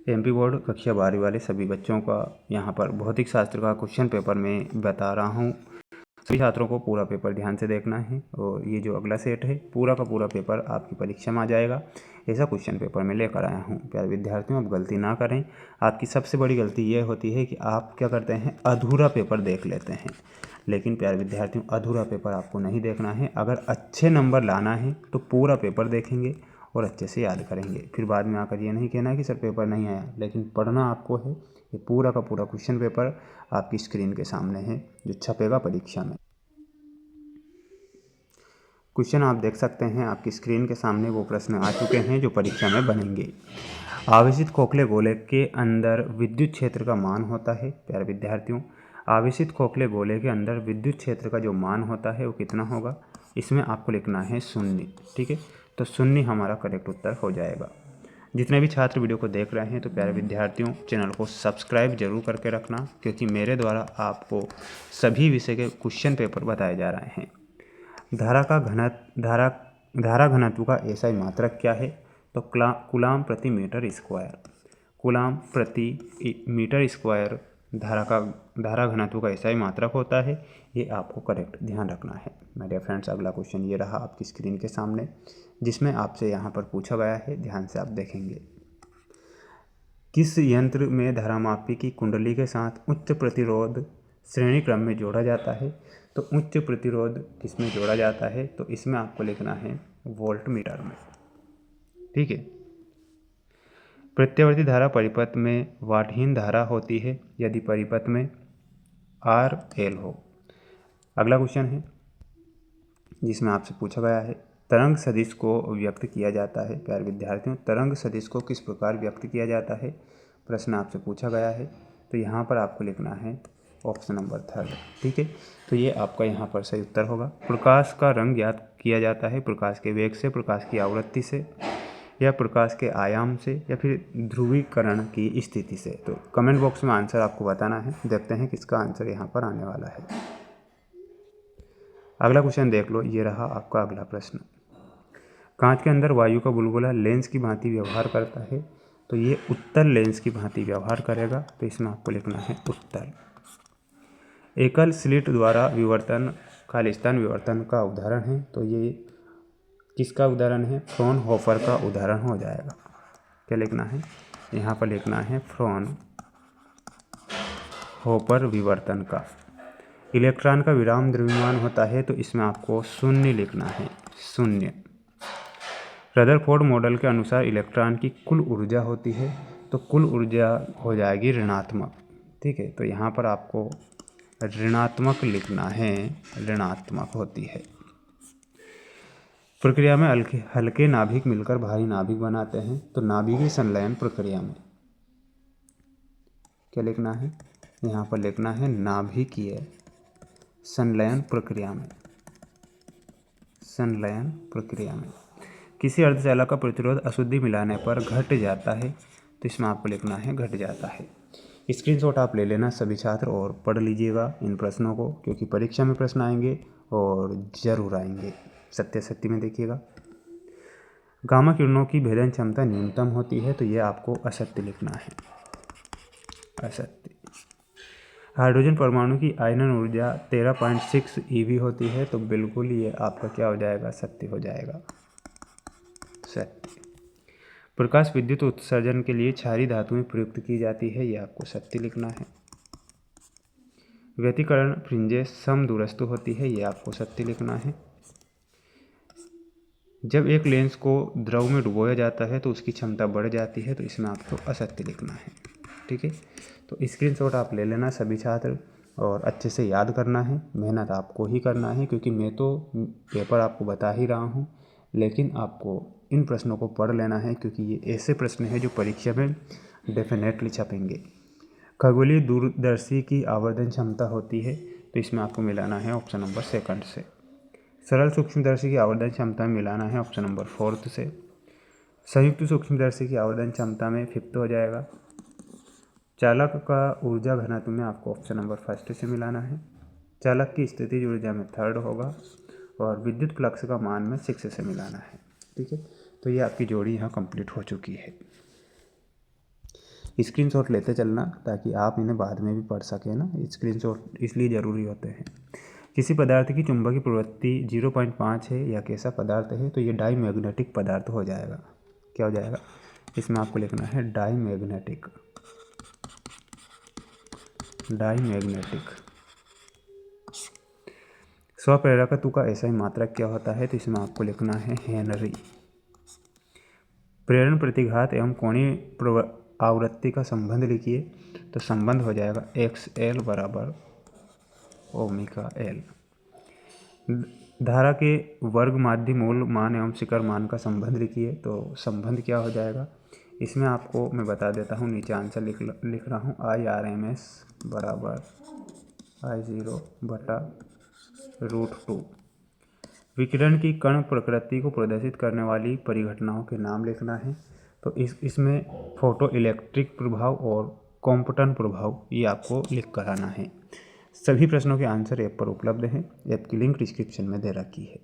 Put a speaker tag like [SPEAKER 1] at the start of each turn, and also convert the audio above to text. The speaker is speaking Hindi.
[SPEAKER 1] एमपी बोर्ड कक्षा 12 वाले सभी बच्चों का यहाँ पर भौतिक शास्त्र का क्वेश्चन पेपर में बता रहा हूँ। सभी छात्रों को पूरा पेपर ध्यान से देखना है और ये जो अगला सेट है पूरा का पूरा पेपर आपकी परीक्षा में आ जाएगा। ऐसा क्वेश्चन पेपर में लेकर आया हूँ। प्यारे विद्यार्थियों, आप गलती ना करें। आपकी सबसे बड़ी गलती ये होती है कि आप क्या करते हैं, अधूरा पेपर देख लेते हैं। लेकिन प्यारे विद्यार्थियों, अधूरा पेपर आपको नहीं देखना है। अगर अच्छे नंबर लाना है तो पूरा पेपर देखेंगे और अच्छे से याद करेंगे। फिर बाद में आकर ये नहीं कहना कि सर पेपर नहीं आया, लेकिन पढ़ना आपको है। ये पूरा का पूरा क्वेश्चन पेपर आपकी स्क्रीन के सामने है जो छपेगा परीक्षा में। क्वेश्चन आप देख सकते हैं आपकी स्क्रीन के सामने, वो प्रश्न आ चुके हैं जो परीक्षा में बनेंगे। आवेशित खोखले गोले के अंदर विद्युत क्षेत्र का मान होता है। प्यारे विद्यार्थियों, आवेशित खोखले गोले के अंदर विद्युत क्षेत्र का जो मान होता है वो कितना होगा, इसमें आपको लिखना है 0। ठीक है, तो 0 हमारा करेक्ट उत्तर हो जाएगा। जितने भी छात्र वीडियो को देख रहे हैं तो प्यारे विद्यार्थियों, चैनल को सब्सक्राइब जरूर करके रखना, क्योंकि मेरे द्वारा आपको सभी विषय के क्वेश्चन पेपर बताए जा रहे हैं। धारा घनत्व का एसआई मात्रक क्या है, तो कूलाम प्रति मीटर स्क्वायर। कूलाम प्रति मीटर स्क्वायर धारा घनत्व का एसआई मात्रक होता है। ये आपको करेक्ट ध्यान रखना है। मेरे डियर फ्रेंड्स, अगला क्वेश्चन ये रहा आपकी स्क्रीन के सामने, जिसमें आपसे यहाँ पर पूछा गया है, ध्यान से आप देखेंगे। किस यंत्र में धारामापी की कुंडली के साथ उच्च प्रतिरोध श्रेणी क्रम में जोड़ा जाता है, तो उच्च प्रतिरोध किसमें जोड़ा जाता है, तो इसमें आपको लिखना है वोल्ट मीटर में। ठीक है, प्रत्यावर्ती धारा परिपथ में वाटहीन धारा होती है यदि परिपथ में आर एल हो। अगला क्वेश्चन है जिसमें आपसे पूछा गया है, तरंग सदिश को व्यक्त किया जाता है। प्यारे विद्यार्थियों, तरंग सदिश को किस प्रकार व्यक्त किया जाता है, प्रश्न आपसे पूछा गया है। तो यहाँ पर आपको लिखना है ऑप्शन नंबर 3। ठीक है, तो ये आपका यहाँ पर सही उत्तर होगा। प्रकाश का रंग ज्ञात किया जाता है प्रकाश के वेग से, प्रकाश की आवृत्ति से, या प्रकाश के आयाम से, या फिर ध्रुवीकरण की स्थिति से। तो कमेंट बॉक्स में आंसर आपको बताना है। देखते हैं किसका आंसर यहाँ पर आने वाला है। अगला क्वेश्चन देख लो, ये रहा आपका अगला प्रश्न। कांच के अंदर वायु का बुलबुला लेंस की भांति व्यवहार करता है, तो ये उत्तल लेंस की भांति व्यवहार करेगा। तो इसमें आपको लिखना है उत्तल। एकल स्लिट द्वारा विवर्तन खालिस्तान विवर्तन का उदाहरण है, तो ये किसका उदाहरण है, फ्रॉनहोफर का उदाहरण हो जाएगा। क्या लिखना है, यहाँ पर लिखना है फ्रॉनहोफर विवर्तन का। इलेक्ट्रॉन का विराम द्रव्यमान होता है, तो इसमें आपको 0 लिखना है, 0। रदरफोर्ड मॉडल के अनुसार इलेक्ट्रॉन की कुल ऊर्जा होती है, तो कुल ऊर्जा हो जाएगी ऋणात्मक। ठीक है, तो यहाँ पर आपको ऋणात्मक लिखना है, ऋणात्मक होती है। प्रक्रिया में हल्के नाभिक मिलकर भारी नाभिक बनाते हैं, तो नाभिकीय संलयन प्रक्रिया में क्या लिखना है, यहाँ पर लिखना है नाभिकीय संलयन प्रक्रिया में। संलयन प्रक्रिया में किसी अर्धचालक का प्रतिरोध अशुद्धि मिलाने पर घट जाता है, तो इसमें आपको लिखना है घट जाता है। स्क्रीनशॉट आप ले लेना सभी छात्र और पढ़ लीजिएगा इन प्रश्नों को, क्योंकि परीक्षा में प्रश्न आएंगे और ज़रूर आएंगे। सत्यासत्य में देखिएगा। गामा किरणों की भेदन क्षमता न्यूनतम होती है, तो यह आपको असत्य लिखना है, असत्य। हाइड्रोजन परमाणु की आयनन ऊर्जा 13.6 eV होती है, तो बिल्कुल ये आपका क्या हो जाएगा, सत्य हो जाएगा, सत्य। प्रकाश विद्युत उत्सर्जन के लिए क्षारीय धातुएं प्रयुक्त की जाती है, यह आपको सत्य लिखना है। व्यतिकरण फ्रिंजें समदूरस्थ होती है, यह आपको सत्य लिखना है। जब एक लेंस को द्रव में डुबोया जाता है तो उसकी क्षमता बढ़ जाती है, तो इसमें आपको असत्य लिखना है। ठीक है, तो स्क्रीनशॉट आप ले लेना सभी छात्र और अच्छे से याद करना है। मेहनत आपको ही करना है, क्योंकि मैं तो पेपर आपको बता ही रहा हूँ, लेकिन आपको इन प्रश्नों को पढ़ लेना है, क्योंकि ये ऐसे प्रश्न हैं जो परीक्षा में डेफिनेटली छपेंगे। खगोलीय दूरदर्शी की आवर्धन क्षमता होती है, तो इसमें आपको मिलाना है ऑप्शन नंबर 2 से। सरल सूक्ष्मदर्शी की आवर्धन क्षमता में मिलाना है ऑप्शन नंबर 4 से। संयुक्त सूक्ष्मदर्शी की आवर्धन क्षमता में 5 हो जाएगा। चालक का ऊर्जा घनत्व में आपको ऑप्शन नंबर 1 से मिलाना है। चालक की स्थितिज ऊर्जा में 3rd होगा, और विद्युत फ्लक्स का मान में 6 से मिलाना है। ठीक है, तो ये आपकी जोड़ी यहाँ कंप्लीट हो चुकी है। स्क्रीनशॉट लेते चलना ताकि आप इन्हें बाद में भी पढ़ सकें ना। स्क्रीनशॉट इसलिए ज़रूरी होते हैं। किसी पदार्थ की चुंबकीय प्रवृत्ति 0.5 है या कैसा पदार्थ है, तो ये डाईमैग्नेटिक पदार्थ हो जाएगा। क्या हो जाएगा? इसमें आपको लिखना है डाईमैग्नेटिक। स्वप्रेरकत्व का ऐसा ही मात्रक क्या होता है, तो इसमें आपको लिखना है हेनरी। प्रेरण प्रतिघात एवं कोणीय आवृत्ति का संबंध लिखिए, तो संबंध हो जाएगा XL बराबर ओमेगा L। धारा के वर्ग माध्य मूल मान एवं शिखर मान का संबंध लिखिए, तो संबंध क्या हो जाएगा, इसमें आपको मैं बता देता हूँ, नीचे आंसर लिख रहा हूँ। IRMS बराबर I0 बटा √2। विकिरण की कण प्रकृति को प्रदर्शित करने वाली परिघटनाओं के नाम लिखना है, तो इसमें फोटो इलेक्ट्रिक प्रभाव और कॉम्पटन प्रभाव ये आपको लिख कर आना है। सभी प्रश्नों के आंसर ऐप पर उपलब्ध हैं। ऐप की लिंक डिस्क्रिप्शन में दे रखी है।